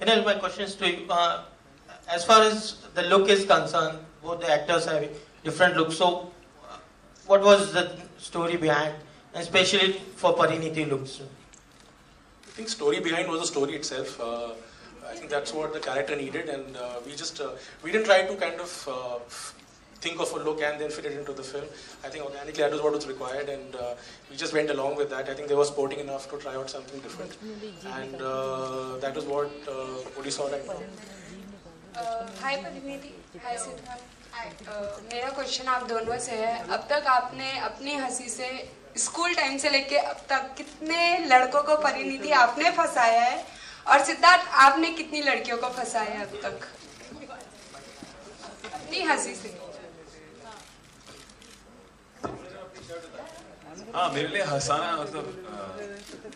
Anil, my question is to you. As far as the look is concerned, both the actors have different looks. So, what was the story behind, especially for Pariniti looks? I think story behind was the story itself. I think that's what the character needed, and we didn't try to kind of think of a look and then fit it into the film. I think organically that was what was required, and we just went along with that. I think they were sporting enough to try out something different, and that was what you saw right now. हाय परिणीति, हाय सिद्धार्थ। मेरा question आप दोनों से है। अब तक आपने अपनी हंसी से स्कूल टाइम से लेके अब तक कितने लड़कों को परिणीति आपने फंसाया है, और सिद्धार्थ आपने कितनी लड़कियों को फंसाया है अब तक अपनी हंसी से? हाँ, मेरे लिए हंसाना मतलब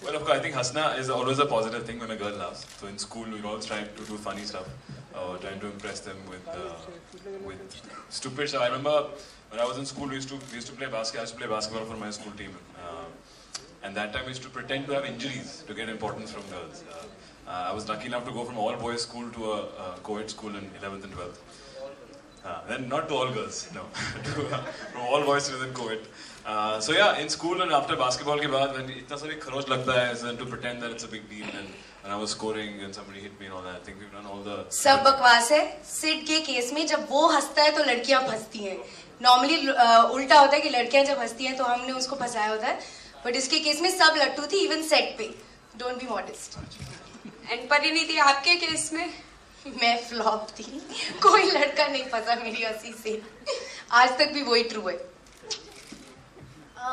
well, of course, I think हंसना is always a positive thing when a girl laughs. So in school we always try to do funny stuff, trying to impress them with stupid stuff. I remember when I was in school, we used to play basketball. I used to play basketball for my school team, and that time we used to pretend to have injuries to get importance from girls. I was lucky enough to go from all boys school to a co-ed school in 11th and 12th. Then not to all girls, no, from all boys to then co-ed. So yeah, in school and after basketball के बाद when इतना सारी खरोच लगता है, and to pretend that it's a big deal, and I was scoring and somebody hit me and all that. I think we've done all the. सब बकवास है। सिड के केस में जब वो हंसता है तो लड़कियां फंसती हैं। नॉर्मली उल्टा होता है कि लड़कियां जब हंसती हैं तो हमने उसको फंसाया होता है, बट इसके केस में सब लट्टू थी, इवन सेट पे। Don't be modest. And Parineeti आपके केस में? मैं फ्लॉप थी, कोई लड़का नहीं फंसा मेरी हंसी से, आज तक भी वही ट्रू है।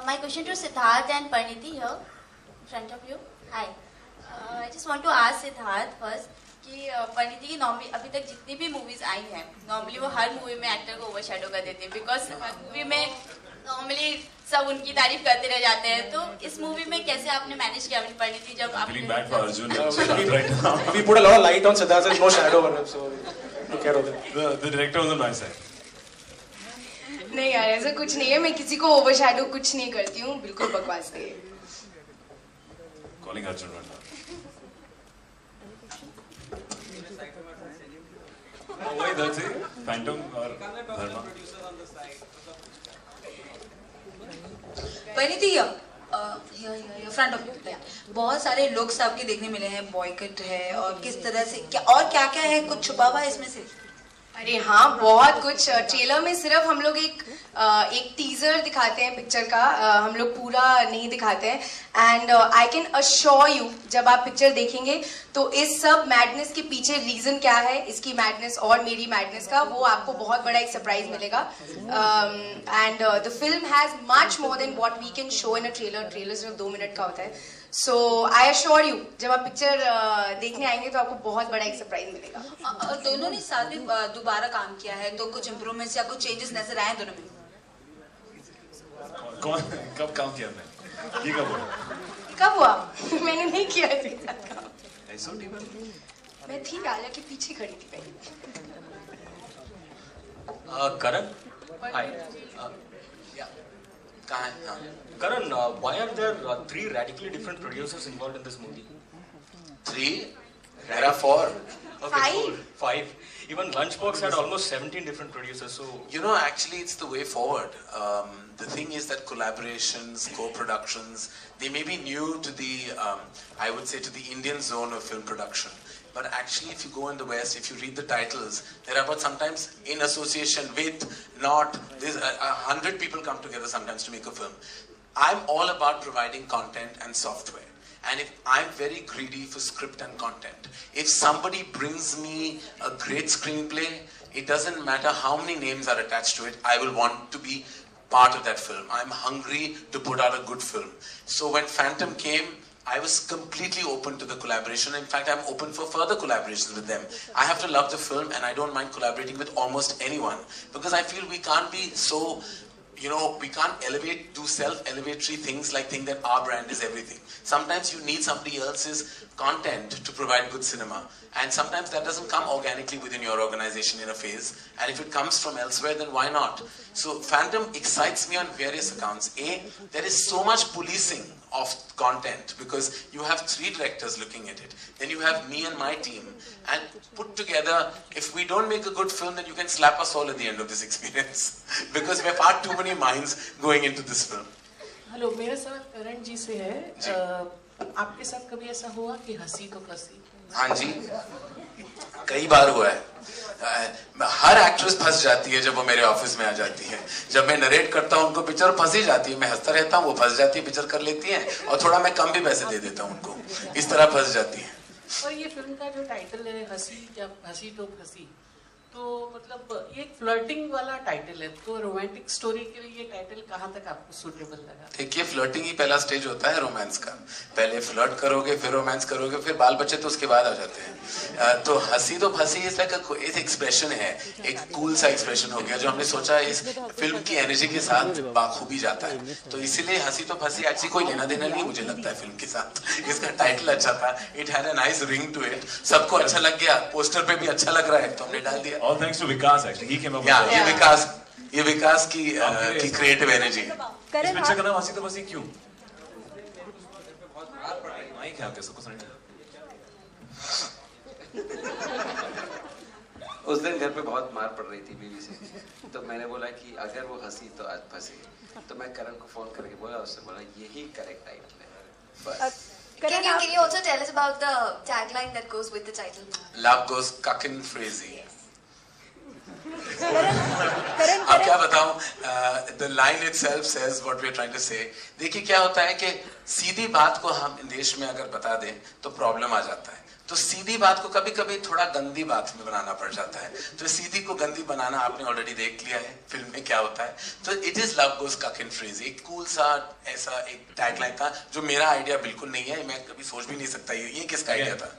My question to Siddharth and Pariniti here, in front of you. Hi. I just want to ask Siddharth first कि परिणीति की नॉर्मली अभी तक जितनी भी मूवीज आई हैं, नॉर्मली वो हर मूवी में एक्टर को ओवरशैडो कर देते हैं, बिकॉज मूवी में नॉर्मली सब उनकी तारीफ करते रह जाते हैं। तो इस मूवी में कैसे आपने मैनेज किया परिणीति जब आप? Feeling bad for Arjun right now. We put a lot of light on Siddharth. There's no shadow on him, so take care of it. The director was on my side. नहीं यार, ऐसा कुछ नहीं है, मैं किसी को ओवरशैडो कुछ नहीं करती हूँ, बिल्कुल बकवास है। Calling Arjun right now. वही इधर से फैंटम और धर्मा। परिणीति फ्रंट ऑफ यू, बहुत सारे लुक्स आपके देखने मिले हैं, बॉयकट है और किस तरह से क्या और क्या क्या है, कुछ छुपा हुआ है इसमें से? अरे हाँ, बहुत कुछ। ट्रेलर में सिर्फ हम लोग एक टीजर दिखाते हैं पिक्चर का, हम लोग पूरा नहीं दिखाते हैं। And I can assure you, जब आप पिक्चर देखेंगे तो इस सब मैडनेस के पीछे रीजन क्या है, इसकी मैडनेस और मेरी मैडनेस का, वो आपको बहुत बड़ा एक सरप्राइज मिलेगा। And the film has much more than what we can show in a trailer. Trailer सिर्फ 2 मिनट का होता है। सो आई अश्योर यू, जब आप पिक्चर देखने आएंगे तो आपको बहुत बड़ा एक सरप्राइज मिलेगा। दोनों ने साथ में दोबारा काम किया है, तो कुछ इम्प्रूवमेंट्स या कुछ चेंजेस नजर आए दोनों में? कौन कब काम किया मैं? ये कब हुआ? मैंने नहीं किया इसके साथ काम। मैं थी आलिया के पीछे खड़ी थी पहले। Karan, hi. Karan, why are there 3 radically different producers involved in this movie? 3? There are 4. Okay, 5. Even Lunchbox had almost 17 different producers. So you know, actually, it's the way forward. The thing is that collaborations, co-productions, they may be new to the, I would say, to the Indian zone of film production. But actually, if you go in the West, if you read the titles, there are, but sometimes in association with, not, there's 100 people come together sometimes to make a film. I'm all about providing content and software. And if I'm very greedy for script and content, if somebody brings me a great screenplay, it doesn't matter how many names are attached to it, I will want to be part of that film. I'm hungry to put out a good film. So when Phantom came, I was completely open to the collaboration. In fact, I'm open for further collaborations with them. I have to love the film, and I don't mind collaborating with almost anyone, because I feel we can't be so, you know, we can't do self-elevatory things like think that our brand is everything. Sometimes you need somebody else's content to provide good cinema, and sometimes that doesn't come organically within your organization in a phase, and if it comes from elsewhere, then why not? So Phantom excites me on various accounts. There is so much policing of content because you have 3 directors looking at it, then you have me and my team, and put together, if we don't make a good film, then you can slap us all at the end of this experience because we have far too many minds going into this film. Hello, मेरा सवाल करण जी से है। आपके साथ कभी ऐसा हुआ कि हंसी तो फंसी? हाँ जी, कई बार हुआ है। हर एक्ट्रेस फंस जाती है जब वो मेरे ऑफिस में आ जाती है। जब मैं नरेट करता हूँ उनको पिक्चर, फंस ही जाती है। मैं हंसता रहता हूँ, वो फंस जाती है, पिक्चर कर लेती है, और थोड़ा मैं कम भी पैसे दे देता हूँ उनको, इस तरह फंस जाती है। और ये फिल्म का जो टाइटल है हंसी तो फंसी, तो मतलब ये एक फ्लर्टिंग वाला टाइटल है, तो रोमांटिक स्टोरी के लिए ये टाइटल कहाँ तक आपको सूटेबल लगा? देखिए, फ्लर्टिंग ही पहला स्टेज होता है रोमांस का। पहले फ्लर्ट करोगे, फिर रोमांस करोगे, फिर बाल बच्चे तो उसके बाद आ जाते हैं। तो हंसी तो फंसी इस एक एक्सप्रेशन है, एक कूल सा एक्सप्रेशन हो गया जो हमने सोचा इस फिल्म की एनर्जी के साथ बाखूबी जाता है। तो इसीलिए हंसी तो फंसी एक्चुअली कोई लेना देना नहीं मुझे लगता है फिल्म के साथ। इसका टाइटल अच्छा था, it had a nice ring to it, सबको अच्छा लग गया, पोस्टर पे भी अच्छा लग रहा है तो हमने डाल दिया। All thanks to Vikas actually, he came up with ये विकास की क्रिएटिव एनर्जी। इस पिक्चर का नाम हंसी तो फंसी क्यों? माइक है आपके, सबको सुनाई। उस दिन घर पे बहुत मार पड़ रही थी बीवी से, तो मैंने बोला कि अगर वो हंसी तो आज फंसी। तो मैं करण को फोन करके बोला, उससे बोला यही करेक्ट टाइटल है बस। Can you also tell us about the tagline that goes with the title? Love goes cuckin' crazy. अब क्या बताऊं, the line itself says what we are trying to say. देखिए क्या होता है कि सीधी बात को हम देश में अगर बता दें तो प्रॉब्लम आ जाता है। तो सीधी बात को कभी कभी थोड़ा गंदी बात में बनाना पड़ जाता है। तो सीधी को गंदी बनाना आपने ऑलरेडी देख लिया है फिल्म में क्या होता है। तो it is love goes cooking phrase, एक कूल सा ऐसा एक टैगलाइन था जो मेरा आइडिया बिल्कुल नहीं है, मैं कभी सोच भी नहीं सकता ये किसका आइडिया था।